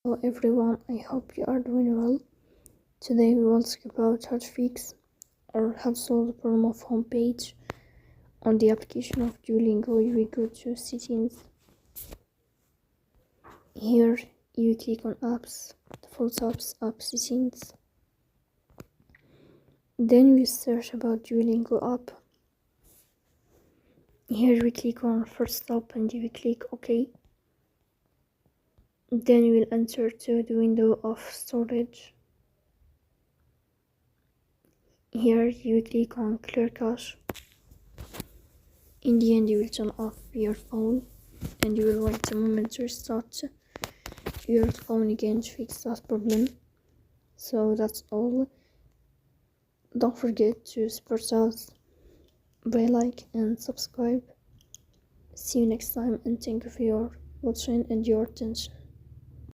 Hello everyone, I hope you are doing well. Today we will talk about how to fix or how to solve the problem of homepage on the application of Duolingo. We go to settings. Here you click on apps, default apps, app settings. Then we search about Duolingo app. Here we click on first stop and we click OK. Then we will enter to the window of storage. Here you click on clear cache. In the end you will turn off your phone and you will wait a moment to restart your phone again to fix that problem. So that's all. Don't forget to support us by like and subscribe. See you next time and thank you for your watching and your attention.